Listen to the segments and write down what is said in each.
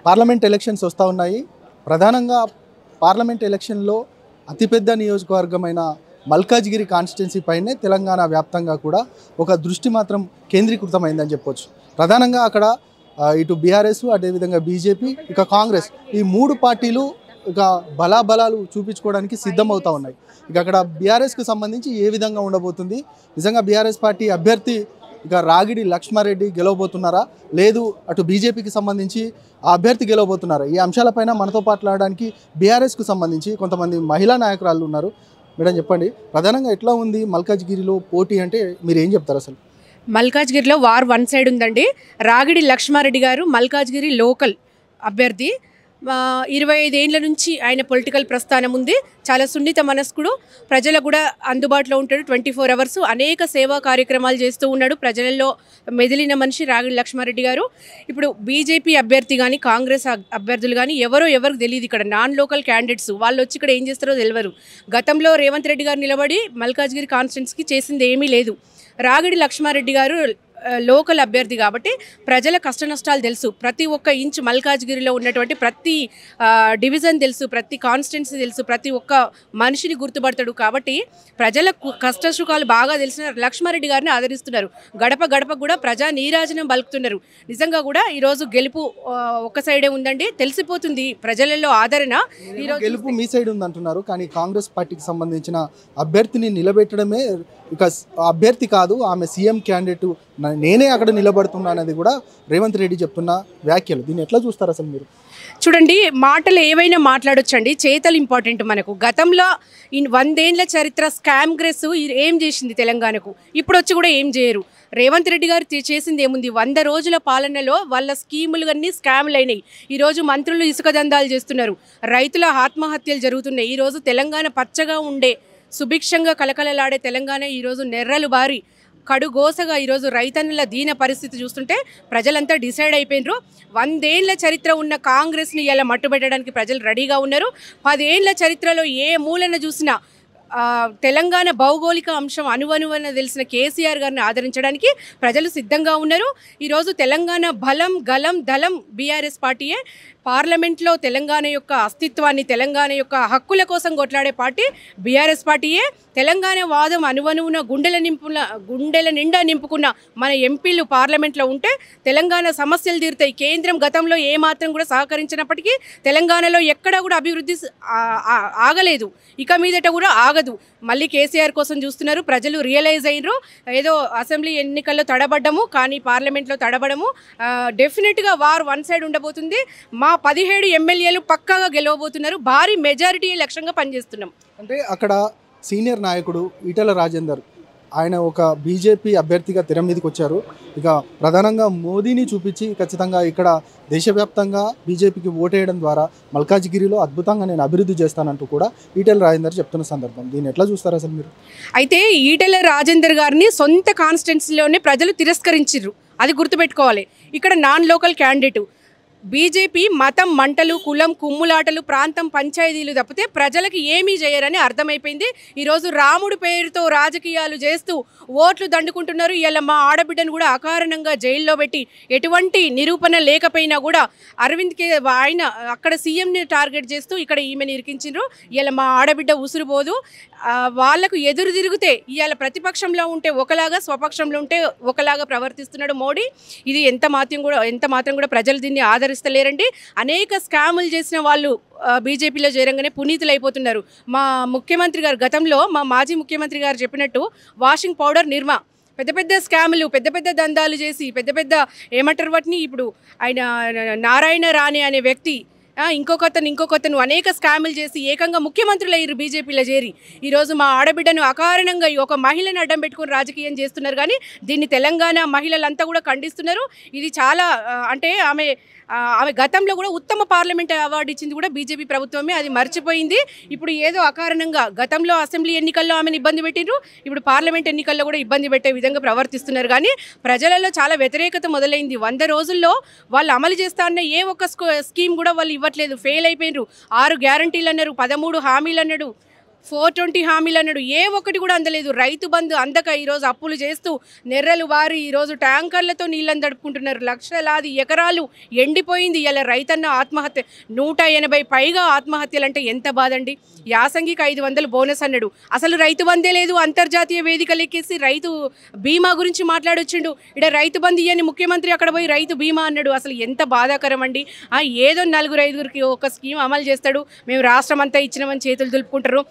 Parliament elections వస్తూ ఉన్నాయి. ప్రధానంగా పార్లమెంట్ ఎలక్షన్లో అతిపెద్ద నియోజకవర్గమైన మల్కాజ్గిరి కాన్స్టిట్యున్సీ పైనే తెలంగాణ వ్యాప్తంగా కూడా ఒక దృష్టి మాత్రం కేంద్రీకృతమైందని చెప్పొచ్చు. ప్రధానంగా అక్కడ ఇటు బీఆర్ఎస్, అదేవిధంగా బీజేపీ, ఇక కాంగ్రెస్, ఈ మూడు పార్టీలు ఇక బలాబలాలు చూపించుకోవడానికి సిద్ధమవుతూ ఉన్నాయి. ఇక అక్కడ బీఆర్ఎస్కి సంబంధించి ఏ విధంగా ఉండబోతుంది, నిజంగా బీఆర్ఎస్ పార్టీ అభ్యర్థి ఇక రాగిడి లక్ష్మారెడ్డి గెలవబోతున్నారా, లేదు అటు బీజేపీకి సంబంధించి ఆ అభ్యర్థి గెలవబోతున్నారా, ఈ అంశాలపైన మనతో మాట్లాడడానికి బీఆర్ఎస్కు సంబంధించి కొంతమంది మహిళా నాయకురాలు ఉన్నారు. మేడం చెప్పండి, ప్రధానంగా ఎట్లా ఉంది మల్కాజ్గిరిలో పోటీ అంటే మీరు ఏం చెప్తారు? అసలు మల్కాజ్గిరిలో వార్ వన్ సైడ్ ఉందండి. రాగిడి లక్ష్మారెడ్డి గారు మల్కాజ్గిరి లోకల్ అభ్యర్థి. 25 ఏళ్ల నుంచి ఆయన పొలిటికల్ ప్రస్థానం ఉంది. చాలా సున్నిత మనస్కుడు, ప్రజలకు కూడా అందుబాటులో ఉంటాడు. 24 అవర్స్ అనేక సేవా కార్యక్రమాలు చేస్తూ ఉన్నాడు. ప్రజలలో మెదిలిన మనిషి రాగిడి లక్ష్మారెడ్డి గారు. ఇప్పుడు బీజేపీ అభ్యర్థి కానీ కాంగ్రెస్ అభ్యర్థులు కానీ ఎవరికి తెలియదు. ఇక్కడ నాన్ లోకల్ క్యాండిడేట్స్ వాళ్ళు వచ్చి ఇక్కడ ఏం చేస్తారో తెలియరు. గతంలో రేవంత్ రెడ్డి గారు నిలబడి మల్కాజ్గిరి కాన్స్టిట్యున్సీకి చేసింది ఏమీ లేదు. రాగిడి లక్ష్మారెడ్డి గారు లోకల్ అభ్యర్థి కాబట్టి ప్రజల కష్ట నష్టాలు తెలుసు. ప్రతి ఒక్క ఇంచు మల్కాజ్గిరిలో ఉన్నటువంటి ప్రతి డివిజన్ తెలుసు, ప్రతి కాన్స్టిట్యున్సీ తెలుసు, ప్రతి ఒక్క మనిషిని గుర్తుపడతాడు. కాబట్టి ప్రజల కష్ట సుఖాలు బాగా తెలిసిన లక్ష్మారెడ్డి గారిని ఆదరిస్తున్నారు. గడప గడప కూడా ప్రజా నీరాజనం పలుకుతున్నారు. నిజంగా కూడా ఈరోజు గెలుపు ఒక్క సైడే ఉందండి, తెలిసిపోతుంది ప్రజలలో ఆదరణ. ఈరోజు గెలుపు మీ సైడ్ ఉందంటున్నారు, కానీ కాంగ్రెస్ పార్టీకి సంబంధించిన అభ్యర్థిని నిలబెట్టడమే, ఇక అభ్యర్థి కాదు ఆమె సీఎం క్యాండిడేట్, నేనే అక్కడ నిలబడుతున్నా అనేది కూడా రేవంత్ రెడ్డి చెప్తున్న వ్యాఖ్యలు. దీన్ని ఎట్లా చూస్తారు అసలు మీరు? చూడండి, మాటలు ఏవైనా మాట్లాడొచ్చండి, చేతలు ఇంపార్టెంట్ మనకు. గతంలో 100 ఏళ్ల చరిత్ర స్కామ్గ్రెస్ ఏం చేసింది తెలంగాణకు? ఇప్పుడు వచ్చి కూడా ఏం చేయరు. రేవంత్ రెడ్డి గారు చేసింది ఏముంది? 100 రోజుల పాలనలో వాళ్ళ స్కీములు అన్నీ స్కామ్లు అయినాయి. ఈరోజు మంత్రులు ఇసుక దందాలు చేస్తున్నారు, రైతుల ఆత్మహత్యలు జరుగుతున్నాయి. ఈరోజు తెలంగాణ పచ్చగా ఉండే సుభిక్షంగా కలకలలాడే తెలంగాణ ఈరోజు నెర్రలు బారి కడుగోసగా ఈరోజు రైతన్నుల దీన పరిస్థితి చూస్తుంటే ప్రజలంతా డిసైడ్ అయిపోయినరు. 100 ఏళ్ల చరిత్ర ఉన్న కాంగ్రెస్ని ఇలా మట్టుబెట్టడానికి ప్రజలు రెడీగా ఉన్నారు. 10 ఏళ్ల చరిత్రలో ఏ మూలన చూసినా తెలంగాణ భౌగోళిక అంశం అనువనువన తెలిసిన కేసీఆర్ గారిని ఆదరించడానికి ప్రజలు సిద్ధంగా ఉన్నారు. ఈరోజు తెలంగాణ బలం గలం దళం బీఆర్ఎస్ పార్టీయే. పార్లమెంట్లో తెలంగాణ యొక్క అస్తిత్వాన్ని, తెలంగాణ యొక్క హక్కుల కోసం కొట్లాడే పార్టీ బీఆర్ఎస్ పార్టీయే. తెలంగాణ వాదం అనువనువున గుండెల నిండా నింపుకున్న మన ఎంపీలు పార్లమెంట్లో ఉంటే తెలంగాణ సమస్యలు తీరుతాయి. కేంద్రం గతంలో ఏమాత్రం కూడా సహకరించినప్పటికీ తెలంగాణలో ఎక్కడా కూడా అభివృద్ధి ఆగలేదు, ఇక మీదట కూడా ఆగదు. మళ్ళీ కేసీఆర్ కోసం చూస్తున్నారు. ప్రజలు రియలైజ్ అయినరు. ఏదో అసెంబ్లీ ఎన్నికల్లో తడబడ్డము, కానీ పార్లమెంట్లో తడబడము. డెఫినెట్గా వార్ వన్ సైడ్ ఉండబోతుంది. మా 17 ఎమ్మెల్యేలు పక్కాగా గెలవబోతున్నారు. భారీ మెజారిటీ లక్ష్యంగా పనిచేస్తున్నాం. అంటే అక్కడ సీనియర్ నాయకుడు ఈటెల రాజేందర్ ఆయన ఒక బీజేపీ అభ్యర్థిగా తెర మీదకి వచ్చారు. ఇక ప్రధానంగా మోదీని చూపించి ఖచ్చితంగా ఇక్కడ దేశవ్యాప్తంగా బీజేపీకి ఓటేయడం ద్వారా మల్కాజ్గిరిలో అద్భుతంగా నేను అభివృద్ధి చేస్తానంటూ కూడా ఈటెల రాజేందర్ చెప్తున్న సందర్భం. దీన్ని ఎట్లా చూస్తారు అసలు మీరు? అయితే ఈటెల రాజేందర్ గారిని సొంత కాన్స్టిట్యున్సీలోనే ప్రజలు తిరస్కరించారు, అది గుర్తుపెట్టుకోవాలి. ఇక్కడ నాన్ లోకల్ క్యాండిడేట్. బీజేపీ మతం మంటలు, కులం కుమ్ములాటలు, ప్రాంతం పంచాయతీలు తప్పితే ప్రజలకు ఏమీ చేయరని అర్థమైపోయింది. ఈరోజు రాముడి పేరుతో రాజకీయాలు చేస్తూ ఓట్లు దండుకుంటున్నారు. ఇలా మా ఆడబిడ్డను కూడా అకారణంగా జైల్లో పెట్టి ఎటువంటి నిరూపణ లేకపోయినా కూడా అరవింద్కి ఆయన అక్కడ సీఎంని టార్గెట్ చేస్తూ ఇక్కడ ఈమెను ఇరికించారు. ఇలా మా ఆడబిడ్డ ఉసురుపోదు. వాళ్లకు ఎదురు తిరిగితే ఇవాళ ప్రతిపక్షంలో ఉంటే ఒకలాగా, స్వపక్షంలో ఉంటే ఒకలాగా ప్రవర్తిస్తున్నాడు మోడీ. ఇది ఎంత మాత్రం కూడా ప్రజలు దీన్ని ఆదరిస్తలేరండి. అనేక స్కాములు చేసిన వాళ్ళు బీజేపీలో చేరంగానే పునీతులు అయిపోతున్నారు. మా ముఖ్యమంత్రి గారు గతంలో, మా మాజీ ముఖ్యమంత్రి గారు చెప్పినట్టు వాషింగ్ పౌడర్ నిర్మా పెద్ద పెద్ద స్కాములు, పెద్ద దందాలు చేసి పెద్ద ఏమంటారు వాటిని, ఇప్పుడు ఆయన నారాయణ రాణే అనే వ్యక్తి ఇంకొకతను అనేక స్కాములు చేసి ఏకంగా ముఖ్యమంత్రులు అయ్యారు బీజేపీలో చేరి. ఈరోజు మా ఆడబిడ్డను అకారణంగా ఒక మహిళను అడ్డం పెట్టుకుని రాజకీయం చేస్తున్నారు, కానీ దీన్ని తెలంగాణ మహిళలంతా కూడా ఖండిస్తున్నారు. ఇది చాలా అంటే ఆమె గతంలో కూడా ఉత్తమ పార్లమెంట్ అవార్డు ఇచ్చింది కూడా బీజేపీ ప్రభుత్వమే, అది మర్చిపోయింది. ఇప్పుడు ఏదో అకారణంగా గతంలో అసెంబ్లీ ఎన్నికల్లో ఆమెను ఇబ్బంది పెట్టిండ్రు, ఇప్పుడు పార్లమెంట్ ఎన్నికల్లో కూడా ఇబ్బంది పెట్టే విధంగా ప్రవర్తిస్తున్నారు. కానీ ప్రజలలో చాలా వ్యతిరేకత మొదలైంది. 100 రోజుల్లో వాళ్ళు అమలు చేస్తా అన్న ఏ ఒక్క స్కీమ్ కూడా వాళ్ళు ఇవ్వట్లేదు, ఫెయిల్ అయిపోయినరు. 6 గ్యారంటీలు అన్నారు, 13 హామీలు అన్నాడు. 420 హామీలు అన్నాడు, ఏ ఒక్కటి కూడా అందలేదు. రైతు బంధు అందక ఈరోజు అప్పులు చేస్తూ నెర్రలు వారి ఈరోజు ట్యాంకర్లతో నీళ్ళని తడుపుకుంటున్నారు. లక్షలాది ఎకరాలు ఎండిపోయింది. ఇలా రైతన్న ఆత్మహత్య 180 పైగా ఆత్మహత్యలు అంటే ఎంత బాధండి. యాసంగికి 500 బోనస్ అన్నాడు, అసలు రైతు బందే లేదు. అంతర్జాతీయ వేదికలు ఎక్కేసి రైతు బీమా గురించి మాట్లాడొచ్చిండు. ఇక్కడ రైతు బంధు ఇయ్యని ముఖ్యమంత్రి అక్కడ పోయి రైతు బీమా అన్నాడు. అసలు ఎంత బాధాకరం అండి. ఏదో 4-5గురికి ఒక స్కీమ్ అమలు చేస్తాడు, మేము రాష్ట్రం అంతా ఇచ్చినామని చేతులు దులుపుకుంటారు.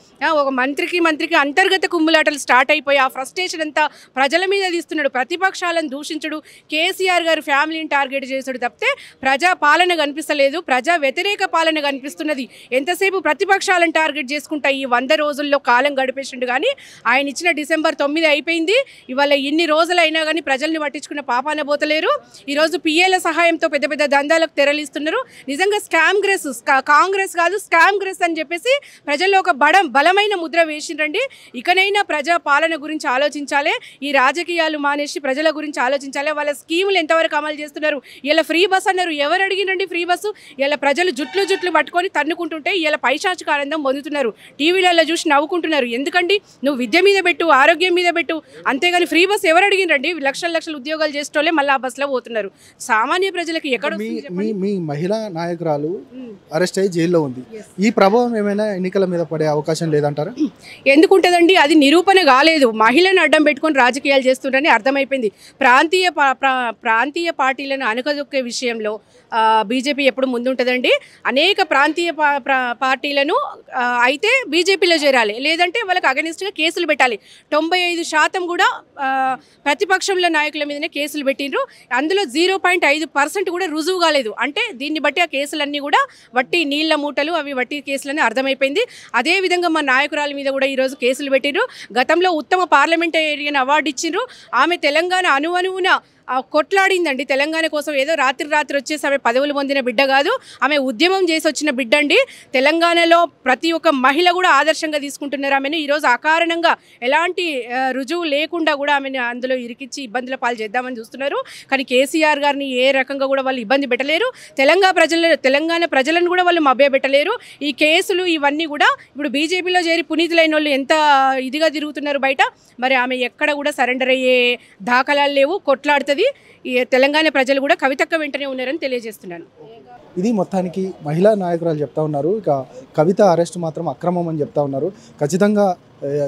ఒక మంత్రికి అంతర్గత కుమ్ములాటలు స్టార్ట్ అయిపోయి ఆ ఫ్రస్ట్రేషన్ అంతా ప్రజల మీద తీస్తున్నాడు. ప్రతిపక్షాలను దూషించడు, కేసీఆర్ గారు ఫ్యామిలీని టార్గెట్ చేసాడు తప్పితే ప్రజా పాలన కనిపిస్తలేదు, ప్రజా వ్యతిరేక పాలన కనిపిస్తున్నది. ఎంతసేపు ప్రతిపక్షాలను టార్గెట్ చేసుకుంటా ఈ 100 రోజుల్లో కాలం గడిపేసిండు. కానీ ఆయన ఇచ్చిన డిసెంబర్ 9 అయిపోయింది. ఇవాళ ఇన్ని రోజులైనా కానీ ప్రజల్ని పట్టించుకున్న పాపాన పోతలేరు. ఈరోజు పిఏల సహాయంతో పెద్ద పెద్ద దందాలకు తెరలిస్తున్నారు. నిజంగా స్కామ్ గ్రెస్, కాంగ్రెస్ కాదు స్కామ్ గ్రెస్ అని చెప్పేసి ప్రజల్లో ఒక బలమైన ముద్ర వేసిండ్రండి. ఇకనైనా ప్రజా పాలన గురించి ఆలోచించాలి, ఈ రాజకీయాలు మానేసి ప్రజల గురించి ఆలోచించాలి. వాళ్ళ స్కీములు ఎంతవరకు అమలు చేస్తున్నారు. ఇలా ఫ్రీ బస్ అన్నారు, ఎవరు అడిగినండి ఫ్రీ బస్సు? ఇలా ప్రజలు జుట్లు పట్టుకొని తన్నుకుంటుంటే ఇలా పైశాచిక ఆనందం పొందుతున్నారు. టీవీలలో చూసి నవ్వుకుంటున్నారు. ఎందుకండి? నువ్వు విద్య మీద పెట్టు, ఆరోగ్యం మీద పెట్టు, అంతేగాని ఫ్రీ బస్ ఎవరు అడిగినండి? లక్షల ఉద్యోగాలు చేసేటోళ్ళే మళ్ళీ ఆ బస్సులో పోతున్నారు. సామాన్య ప్రజలకి ఎక్కడ మీ మహిళా నాయకురాలు అరెస్ట్ అయ్యి జైల్లో ఉంది. ఈ ప్రభావం ఏమైనా ఎన్నికల మీద పడే అవకాశం లేదంటారా? ఎందుకుంటుందండి? అది నిరూపణ కాలేదు. మహిళను అడ్డం పెట్టుకొని రాజకీయాలు చేస్తుంటని అర్థమైపోయింది. ప్రాంతీయ పార్టీలను అణగదొక్కే విషయంలో బీజేపీ ఎప్పుడు ముందుంటుందండి. అనేక ప్రాంతీయ పార్టీలను అయితే బీజేపీలో చేరాలి, లేదంటే వాళ్ళకి అగెనిస్ట్గా కేసులు పెట్టాలి. 95% కూడా ప్రతిపక్షంలో నాయకుల మీదనే కేసులు పెట్టిండ్రు. అందులో 0.5% కూడా రుజువు కాలేదు. అంటే దీన్ని బట్టి ఆ కేసులన్నీ కూడా వట్టి నీళ్ల మూటలు, అవి వట్టి కేసులని అర్థమైపోయింది. అదేవిధంగా మా నాయకురాల మీద కూడా ఈరోజు కేసులు పెట్టిండ్రు. గతంలో ఉత్తమ పార్లమెంటేరియన్ అవార్డు ఇచ్చిండ్రు. ఆమె తెలంగాణ అణువణువున కొట్లాడిందండి తెలంగాణ కోసం. ఏదో రాత్రి వచ్చేసి ఆమె పదవులు పొందిన బిడ్డ కాదు, ఆమె ఉద్యమం చేసి వచ్చిన బిడ్డ అండి. తెలంగాణలో ప్రతి ఒక్క మహిళ కూడా ఆదర్శంగా తీసుకుంటున్నారు ఆమెను. ఈరోజు అకారణంగా ఎలాంటి రుజువు లేకుండా కూడా ఆమెను అందులో ఇరికిచ్చి ఇబ్బందుల పాలు చేద్దామని చూస్తున్నారు. కానీ కేసీఆర్ గారిని ఏ రకంగా కూడా వాళ్ళు ఇబ్బంది పెట్టలేరు. తెలంగాణ ప్రజలను కూడా వాళ్ళు మభ్యపెట్టలేరు. ఈ కేసులు ఇవన్నీ కూడా ఇప్పుడు బీజేపీలో చేరి పునీతులైన వాళ్ళు ఎంత ఇదిగా తిరుగుతున్నారు బయట. మరి ఆమె ఎక్కడ కూడా సరెండర్ అయ్యే దాఖలాలు లేవు. కొట్లాడుతుంది. ఈ తెలంగాణ ప్రజలు కూడా కవితక్క వెంటనే ఉన్నారని తెలియజేస్తున్నాను. ఇది మొత్తానికి మహిళా నాయకురాలు చెప్తా ఉన్నారు. ఇక కవిత అరెస్ట్ మాత్రం అక్రమం అని చెప్తా ఉన్నారు. ఖచ్చితంగా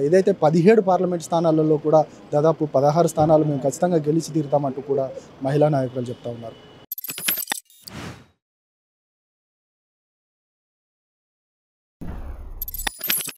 ఏదైతే 17 పార్లమెంట్ స్థానాలలో కూడా దాదాపు 16 స్థానాలు మేము ఖచ్చితంగా గెలిచి తీరుతామంటూ కూడా మహిళా నాయకురాలు చెప్తా ఉన్నారు.